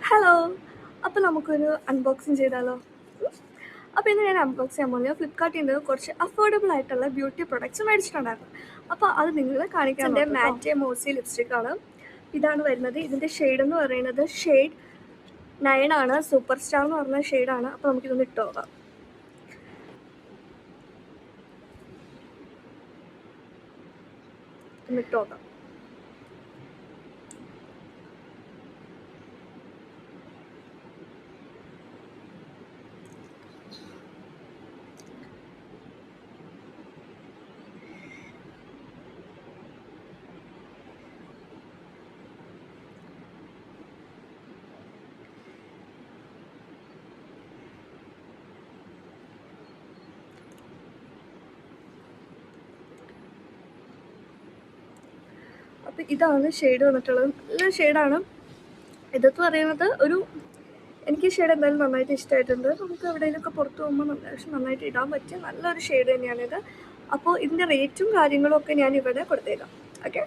Hello. അപ്പോൾ നമുക്കൊരു unboxing ചെയ്താലോ? അപ്പോൾ ഇന്ന് ഞാൻ അൺബോക്സ് ചെയ്യാൻ പോകുന്നത് ഫ്ലിപ്കാർട്ടിൽ നിന്ന് കുറച്ച് അഫോർഡബിൾ ആയിട്ടുള്ള ബ്യൂട്ടി പ്രൊഡക്ട്സ് മേടിച്ചിട്ടുണ്ടായിരുന്നു. അപ്പോൾ അത് നിങ്ങൾ കാണിക്കാൻ എൻ്റെ മാറ്റെ മോസി ലിപ്സ്റ്റിക്കാണ്. ഇതാണ് വരുന്നത്. ഇതിൻ്റെ ഷെയ്ഡ് എന്ന് പറയുന്നത് ഷെയ്ഡ് 9 ആണ്. സൂപ്പർ സ്റ്റാർ എന്ന് പറഞ്ഞ ഷെയ്ഡാണ്. അപ്പോൾ നമുക്കിതൊന്ന് ഇട്ട് നോക്കാം. ഇട്ട് നോക്കാം. അപ്പോൾ ഇതാണ് ഷെയ്ഡ് വന്നിട്ടുള്ളത്. നല്ല ഷെയ്ഡാണ്. ഇതെന്ന് പറയുന്നത് എനിക്ക് ഷെയ്ഡ് എന്തായാലും നന്നായിട്ട് ഇഷ്ടമായിട്ടുണ്ട്. നമുക്ക് എവിടെയെങ്കിലുമൊക്കെ പുറത്ത് പോകുമ്പോൾ നന്നായിട്ട് ഇടാൻ പറ്റിയ നല്ലൊരു ഷെയ്ഡ് തന്നെയാണിത്. അപ്പോൾ ഇതിൻ്റെ റേറ്റും കാര്യങ്ങളും ഒക്കെ ഞാൻ ഇവിടെ കൊടുത്തേക്കാം. ഓക്കെ.